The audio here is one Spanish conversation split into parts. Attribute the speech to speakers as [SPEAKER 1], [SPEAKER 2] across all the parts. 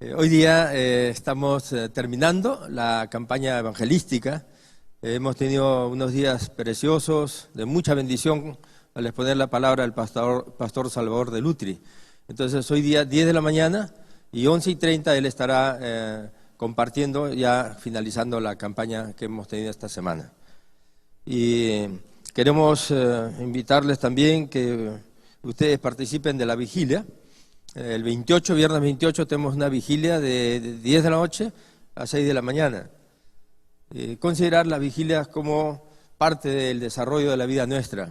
[SPEAKER 1] Hoy día estamos terminando la campaña evangelística. Hemos tenido unos días preciosos, de mucha bendición, al exponer la palabra del pastor Salvador de Lutri. Entonces, hoy día, 10 de la mañana y 11:30, él estará compartiendo, ya finalizando la campaña que hemos tenido esta semana. Y queremos invitarles también que ustedes participen de la vigilia. El 28, viernes 28, tenemos una vigilia de 10 de la noche a 6 de la mañana. Considerar la vigilia como parte del desarrollo de la vida nuestra.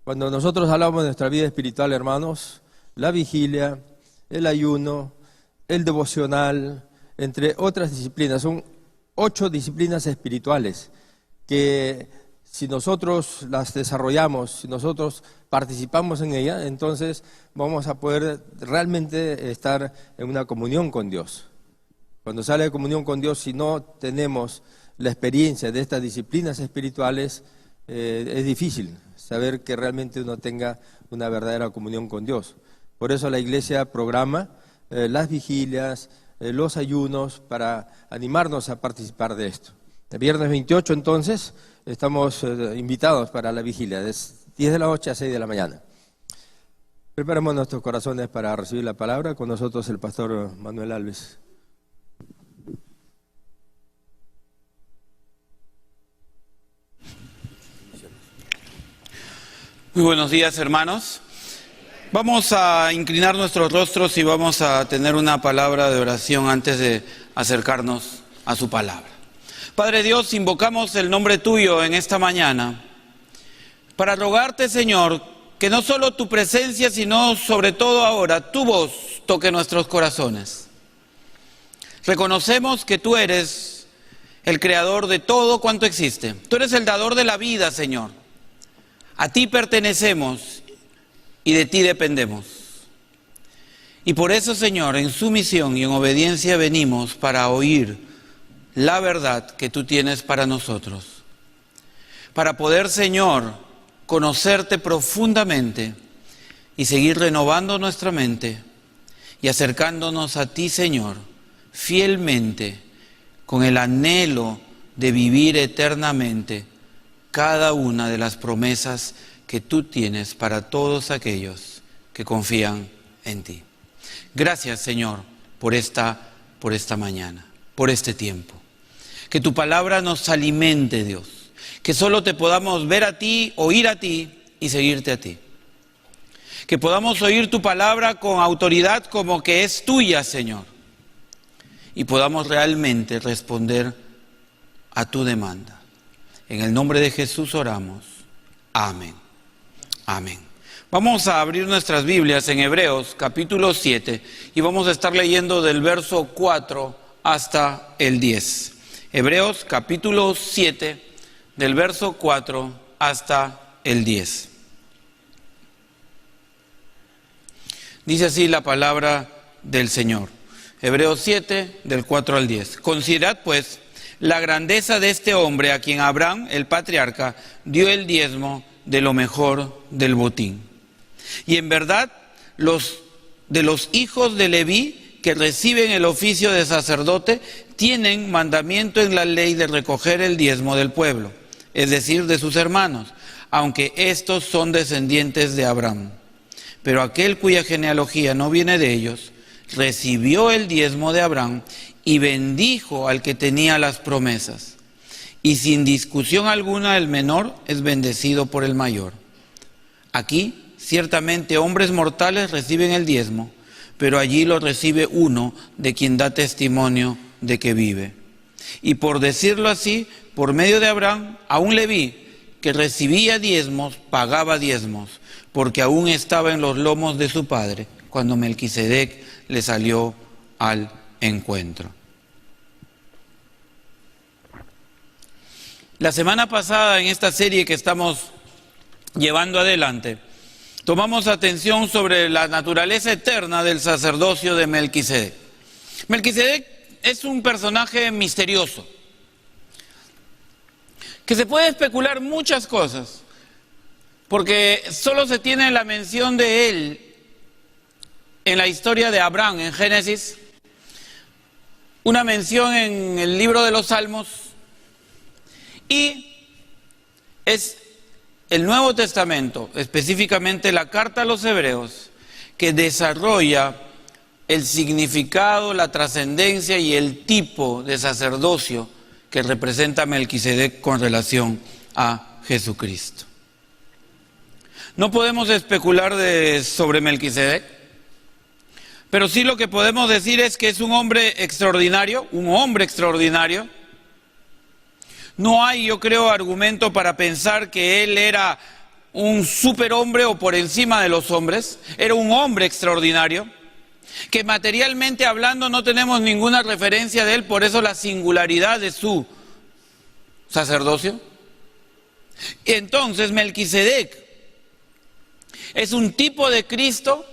[SPEAKER 1] Cuando nosotros hablamos de nuestra vida espiritual, hermanos, la vigilia, el ayuno, el devocional, entre otras disciplinas, son 8 disciplinas espirituales que si nosotros las desarrollamos, si nosotros participamos en ellas, entonces vamos a poder realmente estar en una comunión con Dios. Cuando sale de comunión con Dios, si no tenemos la experiencia de estas disciplinas espirituales, es difícil saber que realmente uno tenga una verdadera comunión con Dios. Por eso la Iglesia programa las vigilias, los ayunos, para animarnos a participar de esto. El viernes 28, entonces, estamos invitados para la vigilia, de 10 de la noche a 6 de la mañana. Preparamos nuestros corazones para recibir la palabra. Con nosotros el pastor Manuel Alves.
[SPEAKER 2] Muy buenos días, hermanos. Vamos a inclinar nuestros rostros y vamos a tener una palabra de oración antes de acercarnos a su palabra. Padre Dios, invocamos el nombre tuyo en esta mañana para rogarte, Señor, que no solo tu presencia, sino sobre todo ahora tu voz toque nuestros corazones. Reconocemos que tú eres el creador de todo cuanto existe. Tú eres el dador de la vida, Señor. A ti pertenecemos y de ti dependemos. Y por eso, Señor, en sumisión y en obediencia venimos para oír la verdad que tú tienes para nosotros. Para poder, Señor, conocerte profundamente y seguir renovando nuestra mente y acercándonos a ti, Señor, fielmente, con el anhelo de vivir eternamente cada una de las promesas que tú tienes para todos aquellos que confían en ti. Gracias, Señor, por esta mañana, por este tiempo. Que tu palabra nos alimente, Dios. Que solo te podamos ver a ti, oír a ti y seguirte a ti. Que podamos oír tu palabra con autoridad como que es tuya, Señor. Y podamos realmente responder a tu demanda. En el nombre de Jesús oramos. Amén. Amén. Vamos a abrir nuestras Biblias en Hebreos capítulo 7 y vamos a estar leyendo del verso 4 hasta el 10. Hebreos capítulo 7, del verso 4 hasta el 10. Dice así la palabra del Señor. Hebreos 7, del 4 al 10. Considerad pues la grandeza de este hombre a quien Abraham, el patriarca, dio el diezmo de lo mejor del botín. Y en verdad, de los hijos de Leví, que reciben el oficio de sacerdote, tienen mandamiento en la ley de recoger el diezmo del pueblo, es decir, de sus hermanos, aunque estos son descendientes de Abraham. Pero aquel cuya genealogía no viene de ellos, recibió el diezmo de Abraham y bendijo al que tenía las promesas. Y sin discusión alguna el menor es bendecido por el mayor. Aquí, ciertamente, hombres mortales reciben el diezmo, pero allí lo recibe uno de quien da testimonio de que vive. Y por decirlo así, por medio de Abraham, aún Leví, que recibía diezmos, pagaba diezmos, porque aún estaba en los lomos de su padre, cuando Melquisedec le salió al encuentro. La semana pasada, en esta serie que estamos llevando adelante, tomamos atención sobre la naturaleza eterna del sacerdocio de Melquisedec. Melquisedec es un personaje misterioso, que se puede especular muchas cosas, porque solo se tiene la mención de él en la historia de Abraham, en Génesis, una mención en el libro de los Salmos y es el Nuevo Testamento, específicamente la carta a los Hebreos, que desarrolla el significado, la trascendencia y el tipo de sacerdocio que representa Melquisedec con relación a Jesucristo. No podemos especular sobre Melquisedec, pero sí lo que podemos decir es que es un hombre extraordinario, No hay, yo creo, argumento para pensar que él era un superhombre o por encima de los hombres. Era un hombre extraordinario, que materialmente hablando no tenemos ninguna referencia de él, por eso la singularidad de su sacerdocio. Entonces Melquisedec es un tipo de Cristo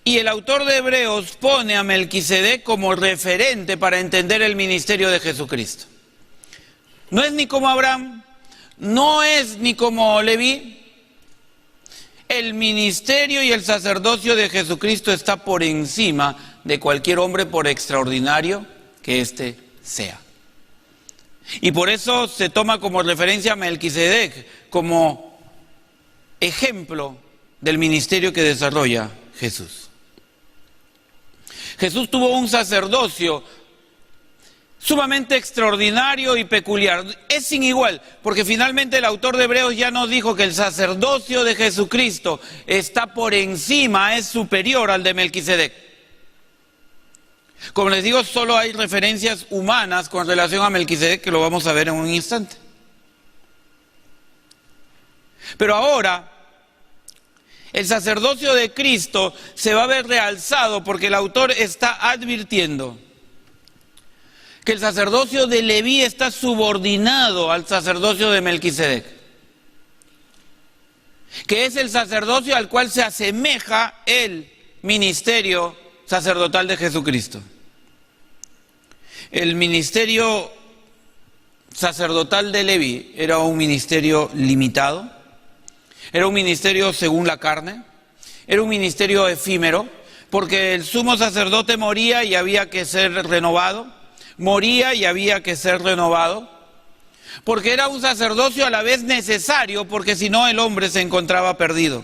[SPEAKER 2] y el autor de Hebreos pone a Melquisedec como referente para entender el ministerio de Jesucristo. No es ni como Abraham, no es ni como Leví. El ministerio y el sacerdocio de Jesucristo está por encima de cualquier hombre, por extraordinario que éste sea. Y por eso se toma como referencia a Melquisedec como ejemplo del ministerio que desarrolla Jesús. Jesús tuvo un sacerdocio sumamente extraordinario y peculiar. Es sin igual, porque finalmente el autor de Hebreos ya nos dijo que el sacerdocio de Jesucristo está por encima, es superior al de Melquisedec. Como les digo, solo hay referencias humanas con relación a Melquisedec, que lo vamos a ver en un instante. Pero ahora, el sacerdocio de Cristo se va a ver realzado porque el autor está advirtiendo que el sacerdocio de Leví está subordinado al sacerdocio de Melquisedec, que es el sacerdocio al cual se asemeja el ministerio sacerdotal de Jesucristo. El ministerio sacerdotal de Leví era un ministerio limitado, era un ministerio según la carne, era un ministerio efímero, porque el sumo sacerdote moría y había que ser renovado, porque era un sacerdocio a la vez necesario, porque si no el hombre se encontraba perdido.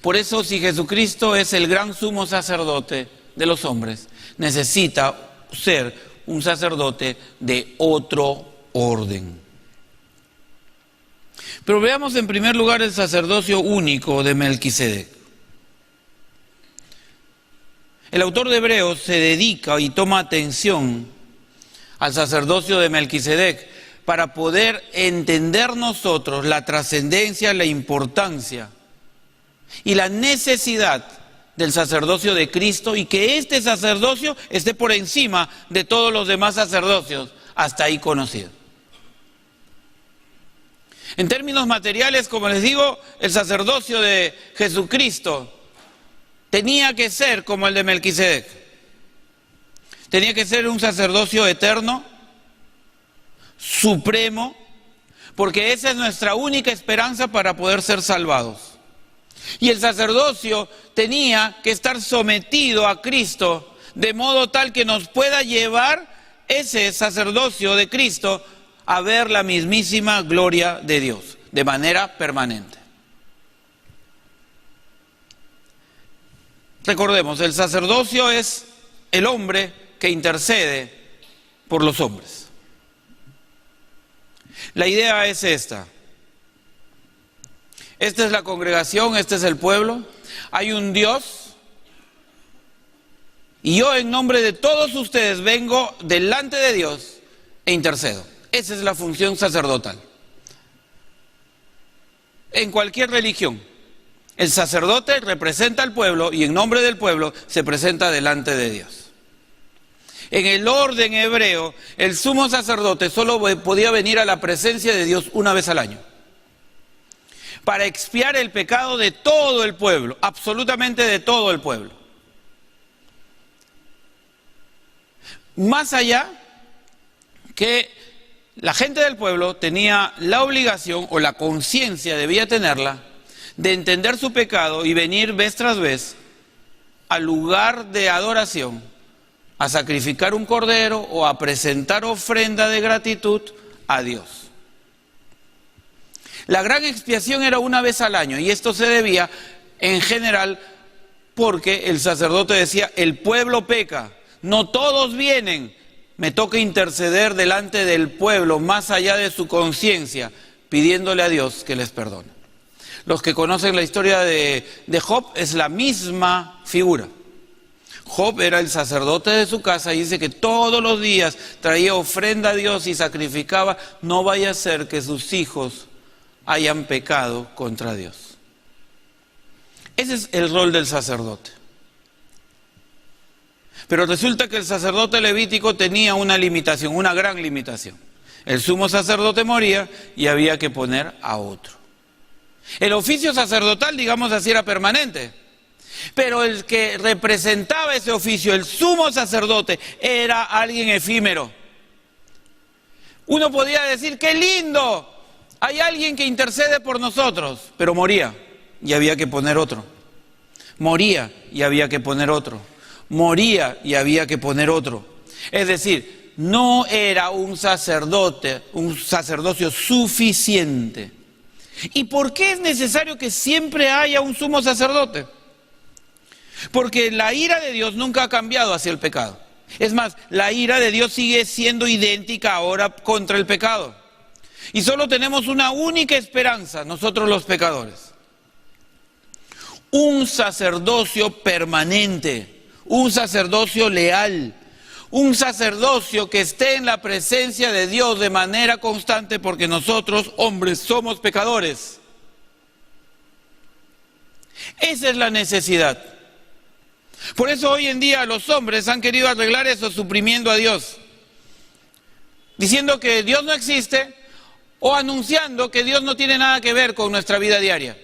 [SPEAKER 2] Por eso, si Jesucristo es el gran sumo sacerdote de los hombres, necesita ser un sacerdote de otro orden. Pero veamos en primer lugar el sacerdocio único de Melquisedec. El autor de Hebreos se dedica y toma atención al sacerdocio de Melquisedec para poder entender nosotros la trascendencia, la importancia y la necesidad del sacerdocio de Cristo, y que este sacerdocio esté por encima de todos los demás sacerdocios hasta ahí conocidos. En términos materiales, como les digo, el sacerdocio de Jesucristo tenía que ser como el de Melquisedec. Tenía que ser un sacerdocio eterno, supremo, porque esa es nuestra única esperanza para poder ser salvados. Y el sacerdocio tenía que estar sometido a Cristo, de modo tal que nos pueda llevar ese sacerdocio de Cristo a ver la mismísima gloria de Dios, de manera permanente. Recordemos, el sacerdocio es el hombre que intercede por los hombres. La idea es esta. Esta es la congregación, este es el pueblo. Hay un Dios y yo en nombre de todos ustedes vengo delante de Dios e intercedo. Esa es la función sacerdotal. En cualquier religión, el sacerdote representa al pueblo y en nombre del pueblo se presenta delante de Dios. En el orden hebreo, el sumo sacerdote solo podía venir a la presencia de Dios una vez al año, para expiar el pecado de todo el pueblo, absolutamente de todo el pueblo. Más allá que la gente del pueblo tenía la obligación, o la conciencia debía tenerla, de entender su pecado y venir vez tras vez al lugar de adoración a sacrificar un cordero o a presentar ofrenda de gratitud a Dios. La gran expiación era una vez al año, y esto se debía en general porque el sacerdote decía: el pueblo peca, no todos vienen, me toca interceder delante del pueblo más allá de su conciencia, pidiéndole a Dios que les perdone. Los que conocen la historia de Job, es la misma figura. Job era el sacerdote de su casa y dice que todos los días traía ofrenda a Dios y sacrificaba, no vaya a ser que sus hijos hayan pecado contra Dios. Ese es el rol del sacerdote. Pero resulta que el sacerdote levítico tenía una limitación, una gran limitación. El sumo sacerdote moría y había que poner a otro. El oficio sacerdotal, digamos así, era permanente. Pero el que representaba ese oficio, el sumo sacerdote, era alguien efímero. Uno podía decir: ¡qué lindo! Hay alguien que intercede por nosotros, pero moría y había que poner otro. Moría y había que poner otro. Moría y había que poner otro. Es decir, no era un sacerdocio suficiente. ¿Y por qué es necesario que siempre haya un sumo sacerdote? Porque la ira de Dios nunca ha cambiado hacia el pecado. Es más, la ira de Dios sigue siendo idéntica ahora contra el pecado. Y solo tenemos una única esperanza, nosotros los pecadores: un sacerdocio permanente, un sacerdocio leal, un sacerdocio que esté en la presencia de Dios de manera constante, porque nosotros, hombres, somos pecadores. Esa es la necesidad. Por eso hoy en día los hombres han querido arreglar eso suprimiendo a Dios, diciendo que Dios no existe o anunciando que Dios no tiene nada que ver con nuestra vida diaria.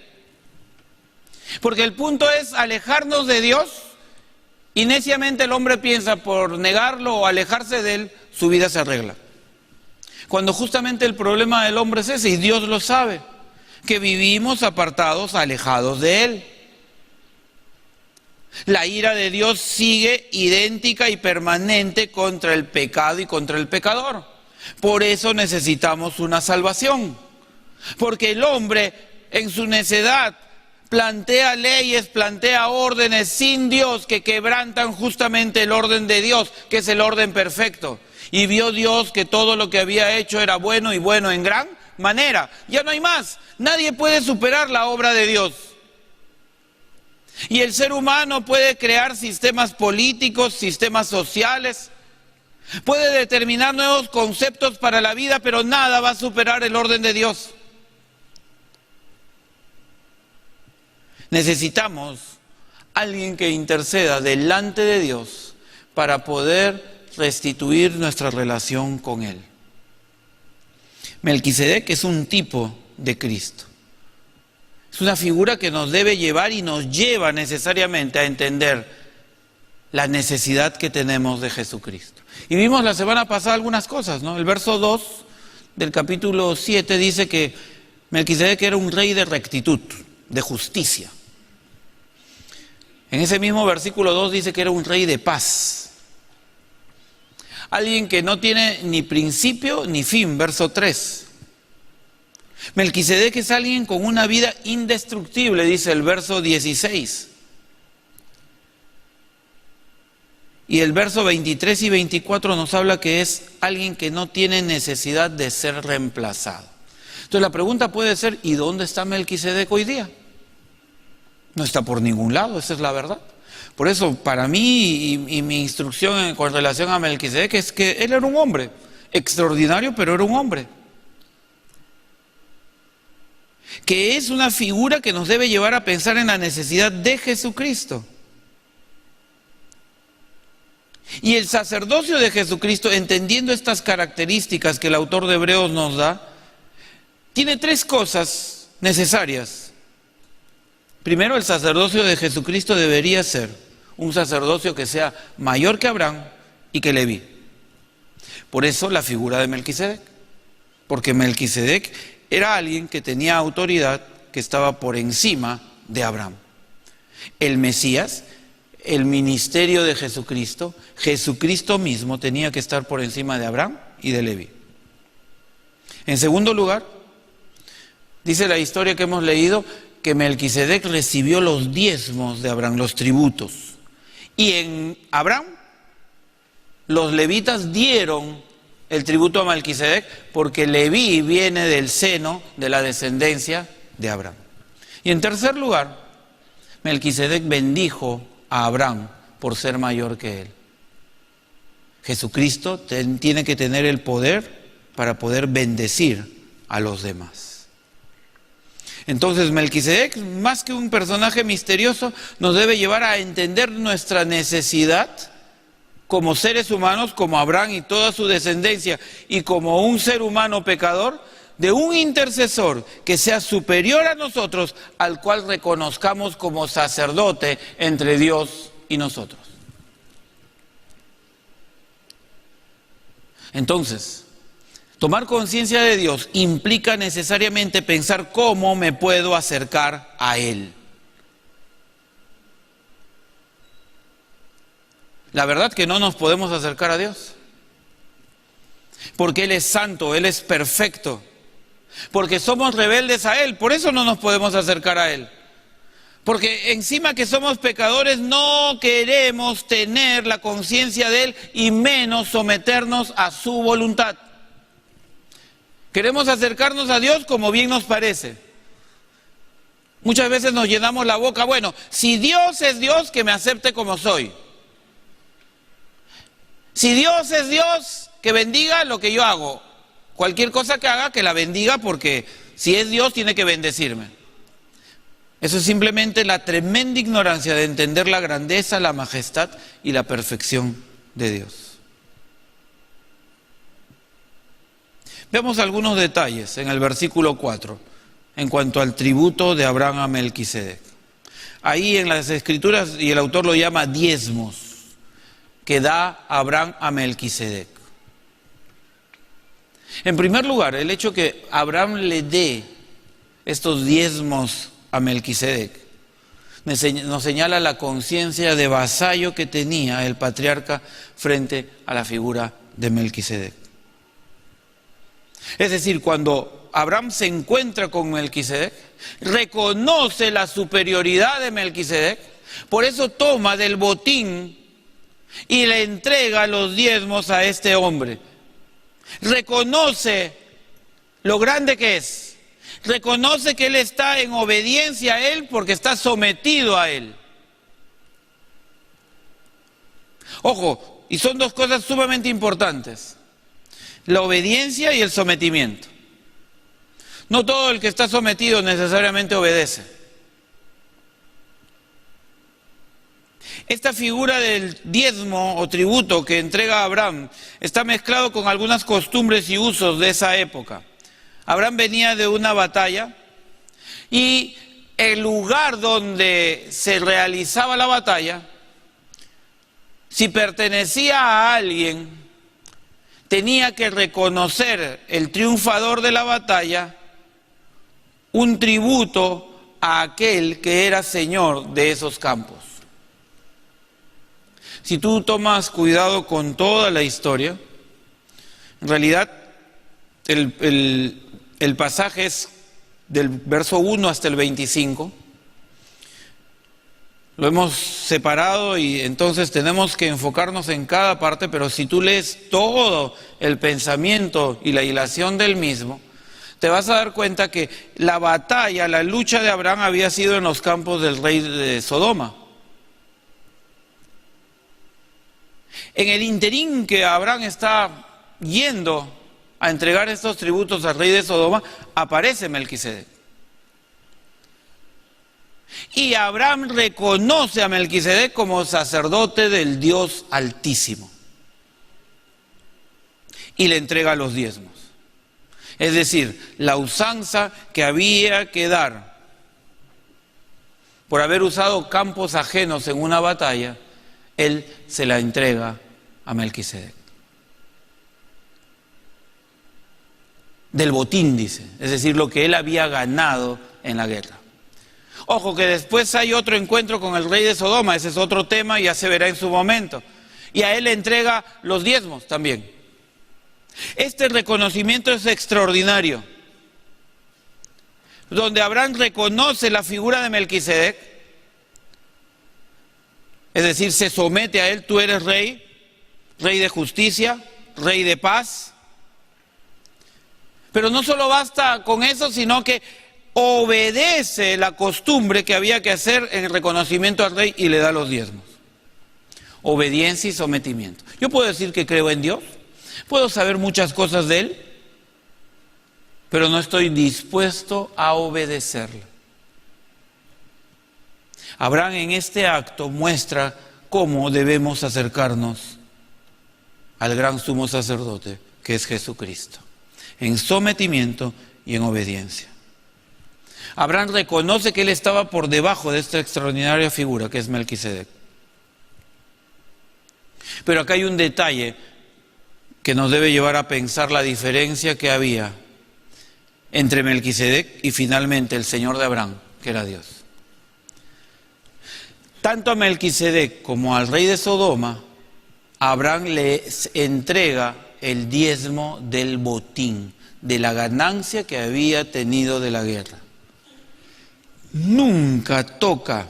[SPEAKER 2] Porque el punto es alejarnos de Dios, y neciamente el hombre piensa por negarlo o alejarse de Él, su vida se arregla. Cuando justamente el problema del hombre es ese, y Dios lo sabe, que vivimos apartados, alejados de Él. La ira de Dios sigue idéntica y permanente contra el pecado y contra el pecador. Por eso necesitamos una salvación. Porque el hombre en su necedad plantea leyes, plantea órdenes sin Dios que quebrantan justamente el orden de Dios, que es el orden perfecto. Y vio Dios que todo lo que había hecho era bueno, y bueno en gran manera. Ya no hay más. Nadie puede superar la obra de Dios. Y el ser humano puede crear sistemas políticos, sistemas sociales, puede determinar nuevos conceptos para la vida, pero nada va a superar el orden de Dios. Necesitamos alguien que interceda delante de Dios para poder restituir nuestra relación con Él. Melquisedec es un tipo de Cristo. Es una figura que nos debe llevar y nos lleva necesariamente a entender la necesidad que tenemos de Jesucristo. Y vimos la semana pasada algunas cosas, ¿no? El verso 2 del capítulo 7 dice que Melquisedec era un rey de rectitud, de justicia. En ese mismo versículo 2 dice que era un rey de paz. Alguien que no tiene ni principio ni fin, verso 3. Melquisedec es alguien con una vida indestructible, dice el verso 16. Y el verso 23 y 24 nos habla que es alguien que no tiene necesidad de ser reemplazado. Entonces la pregunta puede ser: ¿y dónde está Melquisedec hoy día? No está por ningún lado, esa es la verdad. Por eso, para mí y mi instrucción con relación a Melquisedec es que él era un hombre extraordinario, pero era un hombre. Que es una figura que nos debe llevar a pensar en la necesidad de Jesucristo. Y el sacerdocio de Jesucristo, entendiendo estas características que el autor de Hebreos nos da, tiene tres cosas necesarias. Primero, el sacerdocio de Jesucristo debería ser un sacerdocio que sea mayor que Abraham y que Leví. Por eso la figura de Melquisedec, porque Melquisedec era alguien que tenía autoridad, que estaba por encima de Abraham. El Mesías el ministerio de Jesucristo, Jesucristo mismo tenía que estar por encima de Abraham y de Leví. En segundo lugar, dice la historia que hemos leído que Melquisedec recibió los diezmos de Abraham, los tributos. Y en Abraham, los levitas dieron el tributo a Melquisedec porque Leví viene del seno de la descendencia de Abraham. Y en tercer lugar, Melquisedec bendijo a Abraham por ser mayor que él. Jesucristo tiene que tener el poder para poder bendecir a los demás. Entonces Melquisedec, más que un personaje misterioso, nos debe llevar a entender nuestra necesidad como seres humanos, como Abraham y toda su descendencia, y como un ser humano pecador, de un intercesor que sea superior a nosotros, al cual reconozcamos como sacerdote entre Dios y nosotros. Entonces, tomar conciencia de Dios implica necesariamente pensar cómo me puedo acercar a Él. La verdad que no nos podemos acercar a Dios, porque Él es santo, Él es perfecto, porque somos rebeldes a Él, por eso no nos podemos acercar a Él. Porque encima que somos pecadores no queremos tener la conciencia de Él y menos someternos a su voluntad. Queremos acercarnos a Dios como bien nos parece. Muchas veces nos llenamos la boca, bueno, si Dios es Dios, que me acepte como soy. Si Dios es Dios, que bendiga lo que yo hago. Cualquier cosa que haga, que la bendiga, porque si es Dios, tiene que bendecirme. Eso es simplemente la tremenda ignorancia de entender la grandeza, la majestad y la perfección de Dios. Veamos algunos detalles en el versículo 4, en cuanto al tributo de Abraham a Melquisedec. Ahí en las Escrituras, y el autor lo llama diezmos, que da Abraham a Melquisedec. En primer lugar, el hecho que Abraham le dé estos diezmos a Melquisedec nos señala la conciencia de vasallo que tenía el patriarca frente a la figura de Melquisedec. Es decir, cuando Abraham se encuentra con Melquisedec, reconoce la superioridad de Melquisedec, por eso toma del botín y le entrega los diezmos a este hombre. Reconoce lo grande que es. Reconoce que él está en obediencia a él porque está sometido a él. Ojo, y son dos cosas sumamente importantes: la obediencia y el sometimiento. No todo el que está sometido necesariamente obedece. Esta figura del diezmo o tributo que entrega Abraham está mezclado con algunas costumbres y usos de esa época. Abraham venía de una batalla y el lugar donde se realizaba la batalla, si pertenecía a alguien, tenía que reconocer el triunfador de la batalla un tributo a aquel que era señor de esos campos. Si tú tomas cuidado con toda la historia, en realidad el pasaje es del verso 1 hasta el 25. Lo hemos separado y entonces tenemos que enfocarnos en cada parte, pero si tú lees todo el pensamiento y la hilación del mismo, te vas a dar cuenta que la batalla, la lucha de Abraham había sido en los campos del rey de Sodoma. En el interín que Abraham está yendo a entregar estos tributos al rey de Sodoma, aparece Melquisedec. Y Abraham reconoce a Melquisedec como sacerdote del Dios Altísimo. Y le entrega los diezmos. Es decir, la usanza que había que dar por haber usado campos ajenos en una batalla, él se la entrega a Melquisedec. Del botín, dice, es decir, lo que él había ganado en la guerra. Ojo que después hay otro encuentro con el rey de Sodoma, ese es otro tema, ya se verá en su momento. Y a él le entrega los diezmos también. Este reconocimiento es extraordinario, donde Abraham reconoce la figura de Melquisedec, es decir, se somete a él, tú eres rey, rey de justicia, rey de paz. Pero no solo basta con eso, sino que obedece la costumbre que había que hacer en el reconocimiento al rey y le da los diezmos. Obediencia y sometimiento. Yo puedo decir que creo en Dios, puedo saber muchas cosas de Él, pero no estoy dispuesto a obedecerle. Abraham en este acto muestra cómo debemos acercarnos al gran sumo sacerdote, que es Jesucristo, en sometimiento y en obediencia. Abraham reconoce que él estaba por debajo de esta extraordinaria figura que es Melquisedec. Pero acá hay un detalle que nos debe llevar a pensar la diferencia que había entre Melquisedec y finalmente el Señor de Abraham, que era Dios. Tanto a Melquisedec como al rey de Sodoma, Abraham les entrega el diezmo del botín, de la ganancia que había tenido de la guerra. Nunca toca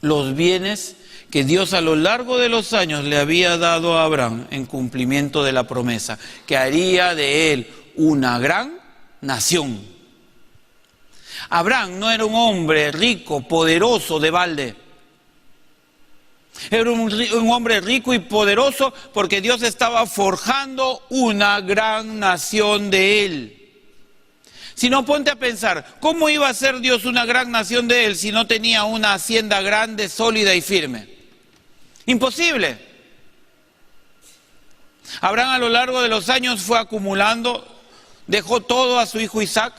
[SPEAKER 2] los bienes que Dios a lo largo de los años le había dado a Abraham en cumplimiento de la promesa, que haría de él una gran nación. Abraham no era un hombre rico, poderoso de balde. Era un hombre rico y poderoso porque Dios estaba forjando una gran nación de él. Si no, ponte a pensar, ¿cómo iba a ser Dios una gran nación de él si no tenía una hacienda grande, sólida y firme? Imposible. Abraham a lo largo de los años fue acumulando, dejó todo a su hijo Isaac.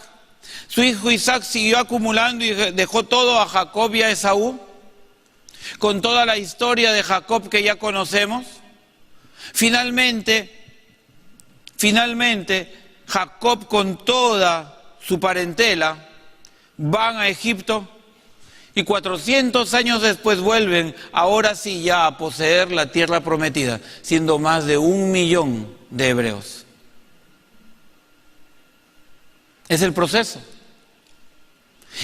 [SPEAKER 2] Su hijo Isaac siguió acumulando y dejó todo a Jacob y a Esaú, con toda la historia de Jacob que ya conocemos. Finalmente, Jacob con toda su parentela van a Egipto y 400 años después vuelven, ahora sí ya a poseer la tierra prometida, siendo más de 1 millón de hebreos. Es el proceso.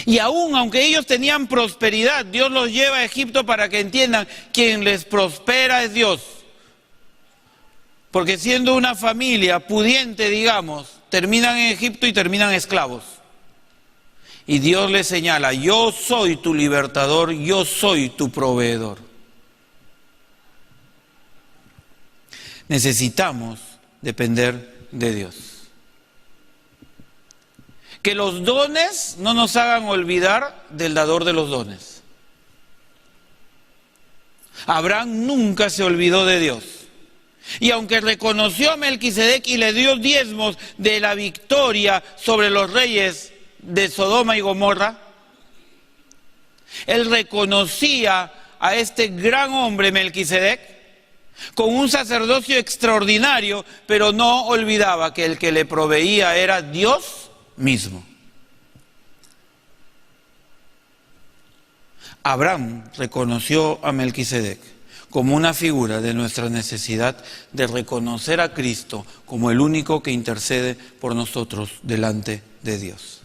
[SPEAKER 2] Y aún aunque ellos tenían prosperidad, Dios los lleva a Egipto para que entiendan, quien les prospera es Dios. Porque siendo una familia pudiente, digamos, terminan en Egipto y terminan esclavos. Y Dios les señala, yo soy tu libertador, yo soy tu proveedor. Necesitamos depender de Dios. Que los dones no nos hagan olvidar del dador de los dones. Abraham nunca se olvidó de Dios. Y aunque reconoció a Melquisedec y le dio diezmos de la victoria sobre los reyes de Sodoma y Gomorra, él reconocía a este gran hombre Melquisedec con un sacerdocio extraordinario, pero no olvidaba que el que le proveía era Dios mismo. Abraham reconoció a Melquisedec como una figura de nuestra necesidad de reconocer a Cristo como el único que intercede por nosotros delante de Dios.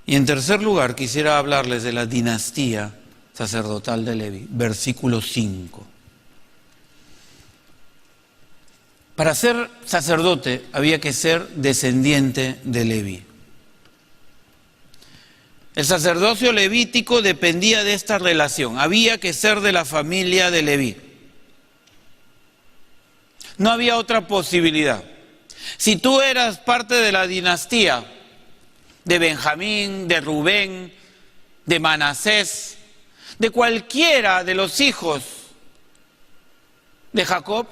[SPEAKER 2] Y en tercer lugar, quisiera hablarles de la dinastía sacerdotal de Leví, versículo 5. Para ser sacerdote había que ser descendiente de Leví. El sacerdocio levítico dependía de esta relación, había que ser de la familia de Leví. No había otra posibilidad. Si tú eras parte de la dinastía de Benjamín, de Rubén, de Manasés, de cualquiera de los hijos de Jacob,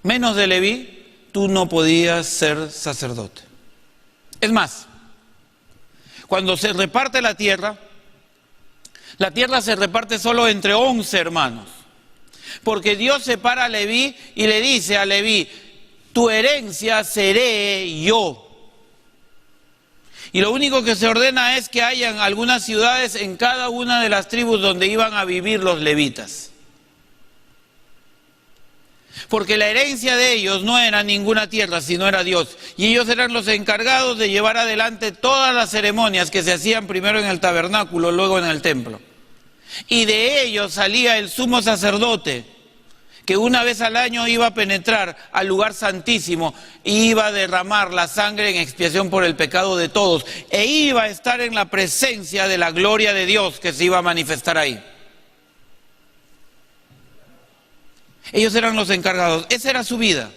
[SPEAKER 2] menos de Leví, tú no podías ser sacerdote. Es más, cuando se reparte la tierra se reparte solo entre 11 hermanos. Porque Dios separa a Leví y le dice a Leví, tu herencia seré yo. Y lo único que se ordena es que hayan algunas ciudades en cada una de las tribus donde iban a vivir los levitas. Porque la herencia de ellos no era ninguna tierra, sino era Dios. Y ellos eran los encargados de llevar adelante todas las ceremonias que se hacían primero en el tabernáculo, luego en el templo. Y de ellos salía el sumo sacerdote, que una vez al año iba a penetrar al lugar santísimo e iba a derramar la sangre en expiación por el pecado de todos, e iba a estar en la presencia de la gloria de Dios que se iba a manifestar ahí. Ellos eran los encargados, esa era su vida.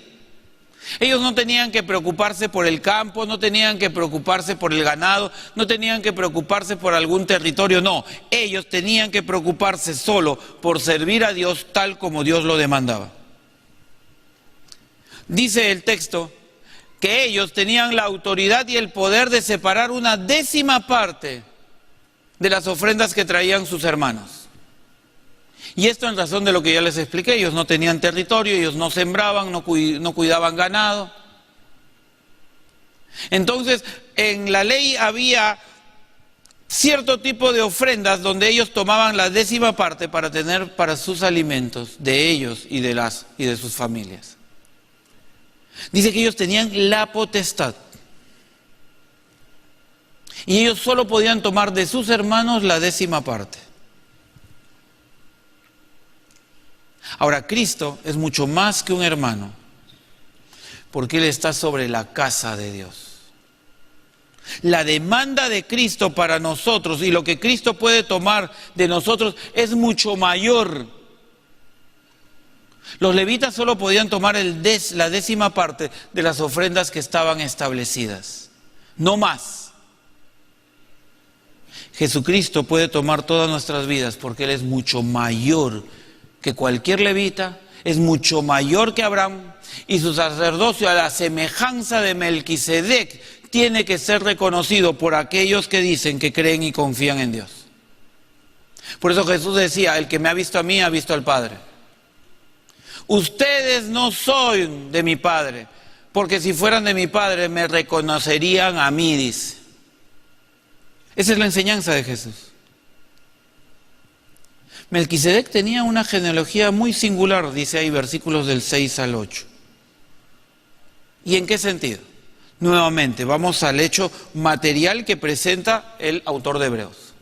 [SPEAKER 2] Ellos no tenían que preocuparse por el campo, no tenían que preocuparse por el ganado, no tenían que preocuparse por algún territorio, no. Ellos tenían que preocuparse solo por servir a Dios tal como Dios lo demandaba. Dice el texto que ellos tenían la autoridad y el poder de separar una 10ª parte de las ofrendas que traían sus hermanos. Y esto en razón de lo que ya les expliqué, ellos no tenían territorio, ellos no sembraban, no cuidaban ganado. Entonces, en la ley había cierto tipo de ofrendas donde ellos tomaban la 10ª parte para tener para sus alimentos, de ellos y de sus familias. Dice que ellos tenían la potestad. Y ellos solo podían tomar de sus hermanos la 10ª parte. Ahora, Cristo es mucho más que un hermano, porque Él está sobre la casa de Dios. La demanda de Cristo para nosotros y lo que Cristo puede tomar de nosotros es mucho mayor. Los levitas solo podían tomar la 10ª parte de las ofrendas que estaban establecidas, no más. Jesucristo puede tomar todas nuestras vidas porque Él es mucho mayor que cualquier levita, es mucho mayor que Abraham, y su sacerdocio, a la semejanza de Melquisedec, tiene que ser reconocido por aquellos que dicen que creen y confían en Dios. Por eso Jesús decía, el que me ha visto a mí, ha visto al Padre. Ustedes no son de mi Padre, porque si fueran de mi Padre me reconocerían a mí, dice. Esa es la enseñanza de Jesús. Melquisedec tenía una genealogía muy singular, dice ahí versículos del 6 al 8. ¿Y en qué sentido? Nuevamente, vamos al hecho material que presenta el autor de Hebreos.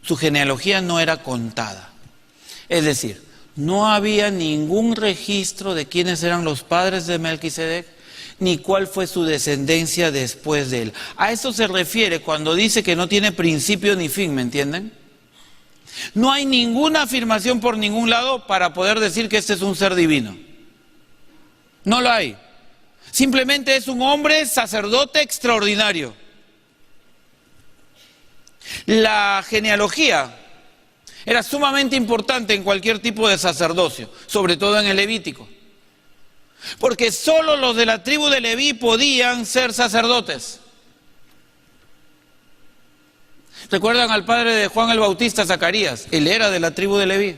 [SPEAKER 2] Su genealogía no era contada. Es decir, no había ningún registro de quiénes eran los padres de Melquisedec, ni cuál fue su descendencia después de él. A eso se refiere cuando dice que no tiene principio ni fin, ¿me entienden? No hay ninguna afirmación por ningún lado para poder decir que este es un ser divino. No lo hay. Simplemente es un hombre sacerdote extraordinario. La genealogía era sumamente importante en cualquier tipo de sacerdocio, sobre todo en el levítico. Porque solo los de la tribu de Leví podían ser sacerdotes. ¿Recuerdan al padre de Juan el Bautista, Zacarías? Él era de la tribu de Leví.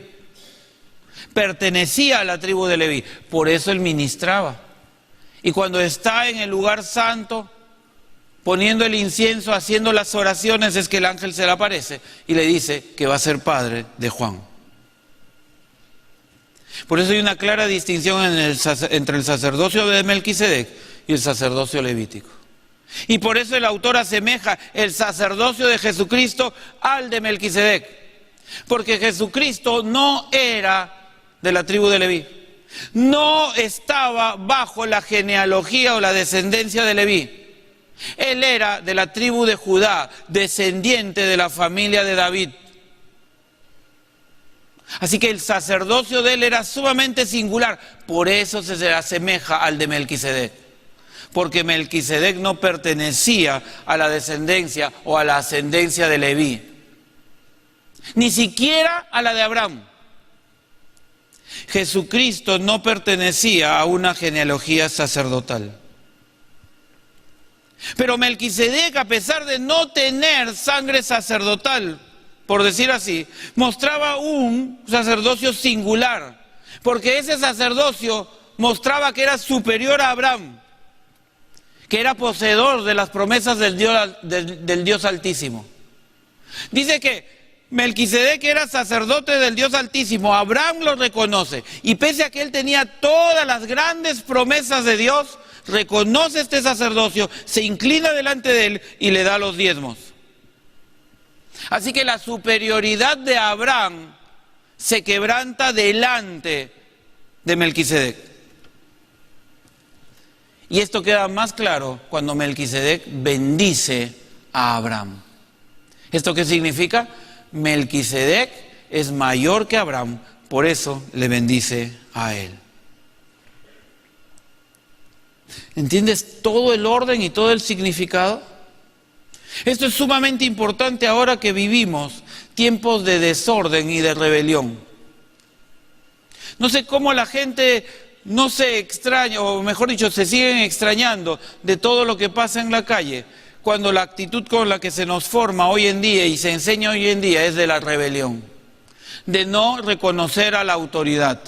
[SPEAKER 2] Pertenecía a la tribu de Leví. Por eso él ministraba. Y cuando está en el lugar santo, poniendo el incienso, haciendo las oraciones, es que el ángel se le aparece y le dice que va a ser padre de Juan. Por eso hay una clara distinción entre el sacerdocio de Melquisedec y el sacerdocio levítico. Y por eso el autor asemeja el sacerdocio de Jesucristo al de Melquisedec. Porque Jesucristo no era de la tribu de Leví. No estaba bajo la genealogía o la descendencia de Leví. Él era de la tribu de Judá, descendiente de la familia de David. Así que el sacerdocio de él era sumamente singular. Por eso se le asemeja al de Melquisedec. Porque Melquisedec no pertenecía a la descendencia o a la ascendencia de Leví, ni siquiera a la de Abraham. Jesucristo no pertenecía a una genealogía sacerdotal. Pero Melquisedec, a pesar de no tener sangre sacerdotal, por decir así, mostraba un sacerdocio singular, porque ese sacerdocio mostraba que era superior a Abraham. que era poseedor de las promesas del Dios Altísimo. Dice que Melquisedec era sacerdote del Dios Altísimo. Abraham lo reconoce. Y pese a que él tenía todas las grandes promesas de Dios, reconoce este sacerdocio, se inclina delante de él y le da los diezmos. Así que la superioridad de Abraham se quebranta delante de Melquisedec. Y esto queda más claro cuando Melquisedec bendice a Abraham. ¿Esto qué significa? Melquisedec es mayor que Abraham, por eso le bendice a él. ¿Entiendes todo el orden y todo el significado? Esto es sumamente importante ahora que vivimos tiempos de desorden y de rebelión. No sé cómo la gente no se extraña, o mejor dicho, se siguen extrañando de todo lo que pasa en la calle, cuando la actitud con la que se nos forma hoy en día y se enseña hoy en día es de la rebelión, de no reconocer a la autoridad,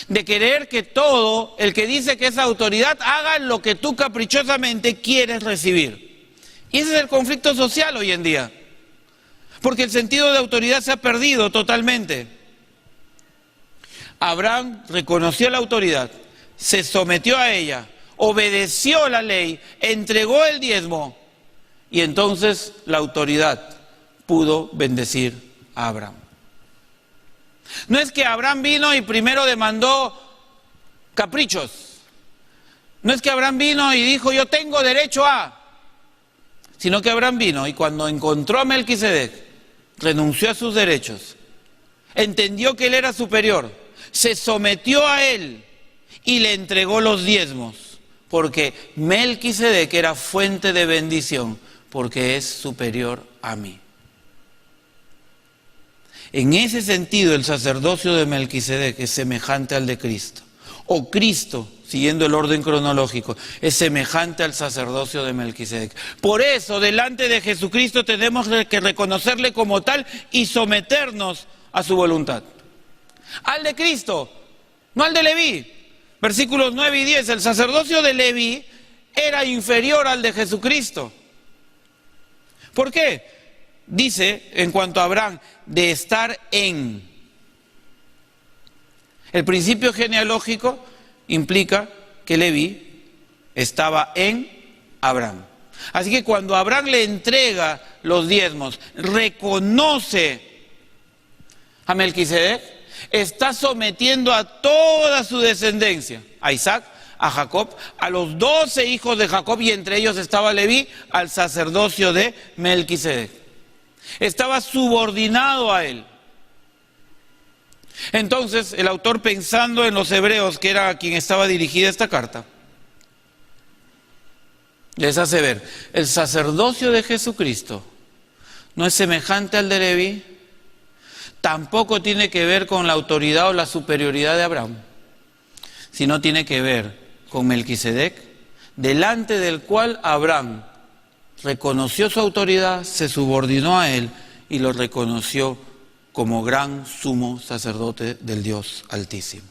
[SPEAKER 2] de querer que todo el que dice que es autoridad haga lo que tú caprichosamente quieres recibir. Y ese es el conflicto social hoy en día, porque el sentido de autoridad se ha perdido totalmente. Abraham reconoció la autoridad, se sometió a ella, obedeció la ley, entregó el diezmo y entonces la autoridad pudo bendecir a Abraham. No es que Abraham vino y primero demandó caprichos. No es que Abraham vino y dijo yo tengo derecho a, sino que Abraham vino y cuando encontró a Melquisedec renunció a sus derechos, entendió que él era superior, se sometió a él y le entregó los diezmos. Porque Melquisedec era fuente de bendición, porque es superior a mí. En ese sentido, el sacerdocio de Melquisedec es semejante al de Cristo. O Cristo, siguiendo el orden cronológico, es semejante al sacerdocio de Melquisedec. Por eso, delante de Jesucristo tenemos que reconocerle como tal y someternos a su voluntad. Al de Cristo, no al de Leví. Versículos 9 y 10, el sacerdocio de Leví era inferior al de Jesucristo. ¿Por qué? Dice, en cuanto a Abraham, de estar en. El principio genealógico implica que Leví estaba en Abraham. Así que cuando Abraham le entrega los diezmos, reconoce a Melquisedec, está sometiendo a toda su descendencia, a Isaac, a Jacob, a los 12 hijos de Jacob, y entre ellos estaba Leví, al sacerdocio de Melquisedec. Estaba subordinado a él. Entonces, el autor, pensando en los hebreos, que era a quien estaba dirigida esta carta, les hace ver, el sacerdocio de Jesucristo no es semejante al de Leví, tampoco tiene que ver con la autoridad o la superioridad de Abraham, sino tiene que ver con Melquisedec, delante del cual Abraham reconoció su autoridad, se subordinó a él y lo reconoció como gran sumo sacerdote del Dios Altísimo.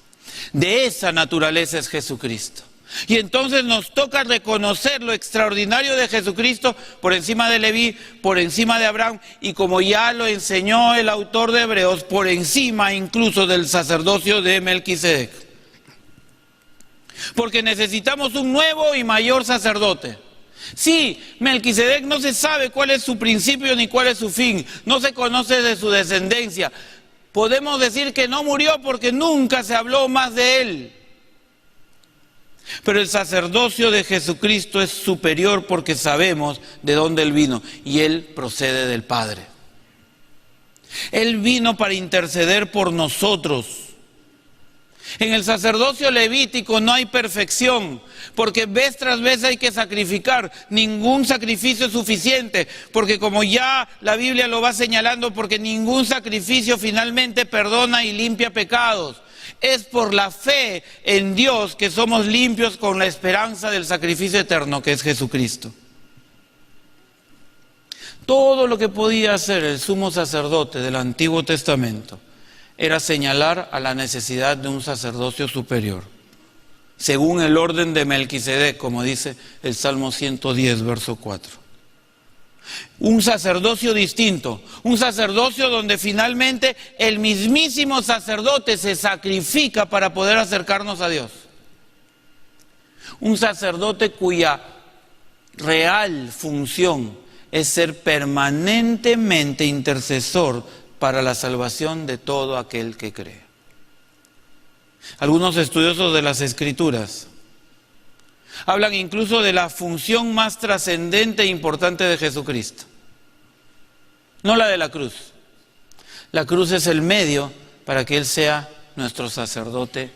[SPEAKER 2] De esa naturaleza es Jesucristo. Y entonces nos toca reconocer lo extraordinario de Jesucristo por encima de Leví, por encima de Abraham, y como ya lo enseñó el autor de Hebreos, por encima incluso del sacerdocio de Melquisedec. Porque necesitamos un nuevo y mayor sacerdote. Sí, Melquisedec no se sabe cuál es su principio ni cuál es su fin, no se conoce de su descendencia. Podemos decir que no murió porque nunca se habló más de él. Pero el sacerdocio de Jesucristo es superior porque sabemos de dónde Él vino y Él procede del Padre. Él vino para interceder por nosotros. En el sacerdocio levítico no hay perfección, porque vez tras vez hay que sacrificar. Ningún sacrificio es suficiente, porque como ya la Biblia lo va señalando, porque ningún sacrificio finalmente perdona y limpia pecados. Es por la fe en Dios que somos limpios con la esperanza del sacrificio eterno que es Jesucristo. Todo lo que podía hacer el sumo sacerdote del Antiguo Testamento era señalar a la necesidad de un sacerdocio superior. según el orden de Melquisedec, como dice el Salmo 110, verso 4. Un sacerdocio distinto, un sacerdocio donde finalmente el mismísimo sacerdote se sacrifica para poder acercarnos a Dios. Un sacerdote cuya real función es ser permanentemente intercesor para la salvación de todo aquel que cree. Algunos estudiosos de las Escrituras hablan incluso de la función más trascendente e importante de Jesucristo. No la de la cruz. La cruz es el medio para que Él sea nuestro sacerdote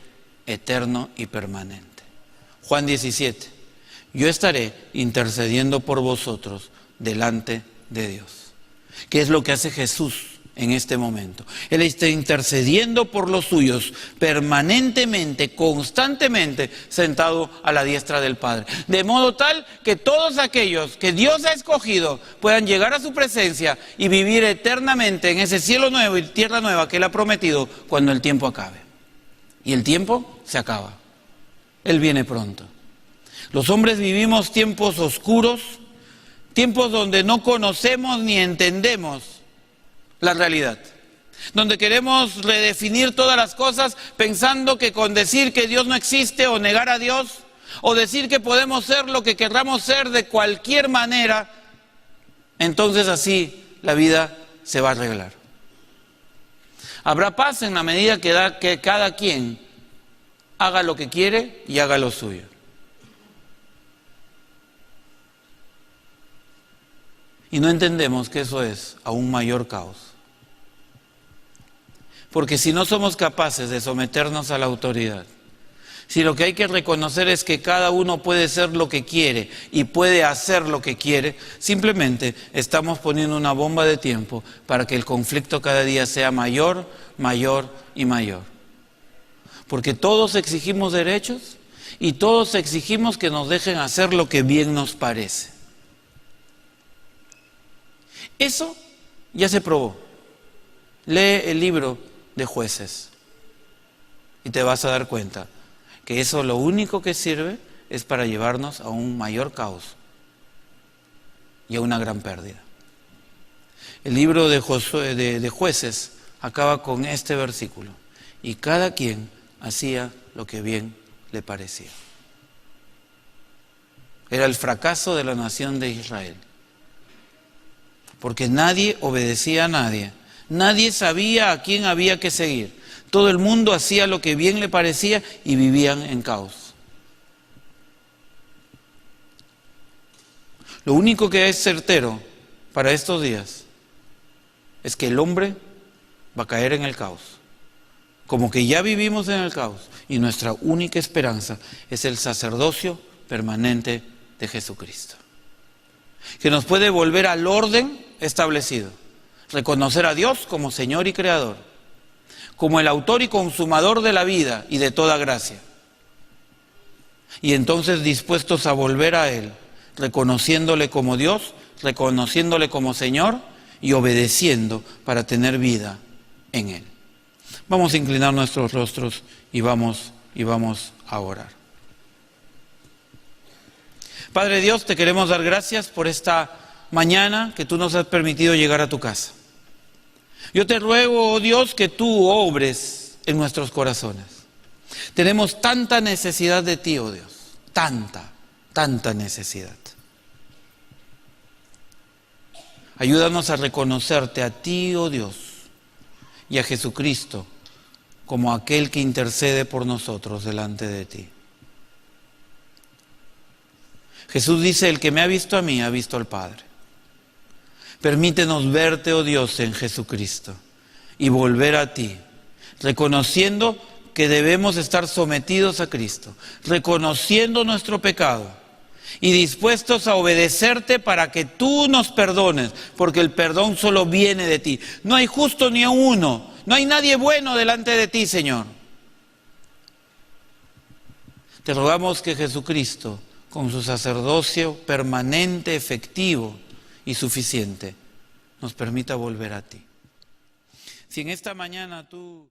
[SPEAKER 2] eterno y permanente. Juan 17. Yo estaré intercediendo por vosotros delante de Dios. ¿Qué es lo que hace Jesús en este momento? Él está intercediendo por los suyos permanentemente, constantemente, sentado a la diestra del Padre. De modo tal que todos aquellos que Dios ha escogido puedan llegar a su presencia y vivir eternamente en ese cielo nuevo y tierra nueva que Él ha prometido cuando el tiempo acabe. Y el tiempo se acaba. Él viene pronto. Los hombres vivimos tiempos oscuros, tiempos donde no conocemos ni entendemos la realidad, donde queremos redefinir todas las cosas pensando que con decir que Dios no existe o negar a Dios o decir que podemos ser lo que querramos ser de cualquier manera, entonces así la vida se va a arreglar. Habrá paz en la medida que cada quien haga lo que quiere y haga lo suyo. Y no entendemos que eso es aún mayor caos. Porque si no somos capaces de someternos a la autoridad, si lo que hay que reconocer es que cada uno puede ser lo que quiere y puede hacer lo que quiere, simplemente estamos poniendo una bomba de tiempo para que el conflicto cada día sea mayor, mayor y mayor. Porque todos exigimos derechos y todos exigimos que nos dejen hacer lo que bien nos parece. Eso ya se probó. Lee el libro de Jueces y te vas a dar cuenta que eso lo único que sirve es para llevarnos a un mayor caos y a una gran pérdida. El libro de Jueces acaba con este versículo: y cada quien hacía lo que bien le parecía. Era el fracaso de la nación de Israel. Porque nadie obedecía a nadie. Nadie sabía a quién había que seguir. Todo el mundo hacía lo que bien le parecía y vivían en caos. Lo único que es certero para estos días es que el hombre va a caer en el caos. Como que ya vivimos en el caos y nuestra única esperanza es el sacerdocio permanente de Jesucristo, que nos puede volver al orden establecido, reconocer a Dios como Señor y Creador, como el autor y consumador de la vida y de toda gracia, y entonces dispuestos a volver a Él, reconociéndole como Dios, reconociéndole como Señor y obedeciendo para tener vida en Él. Vamos a inclinar nuestros rostros y vamos a orar. Padre Dios, te queremos dar gracias por esta mañana que tú nos has permitido llegar a tu casa. Yo te ruego, oh Dios, que tú obres en nuestros corazones. Tenemos tanta necesidad de ti, oh Dios, tanta necesidad. Ayúdanos a reconocerte a ti, oh Dios, y a Jesucristo como aquel que intercede por nosotros delante de ti. Jesús dice: el que me ha visto a mí, ha visto al Padre. Permítenos verte, oh Dios, en Jesucristo y volver a ti, reconociendo que debemos estar sometidos a Cristo, reconociendo nuestro pecado y dispuestos a obedecerte para que tú nos perdones, porque el perdón solo viene de ti. No hay justo ni a uno, no hay nadie bueno delante de ti, Señor. Te rogamos que Jesucristo, con su sacerdocio permanente, efectivo y suficiente, nos permita volver a ti. Si en esta mañana tú...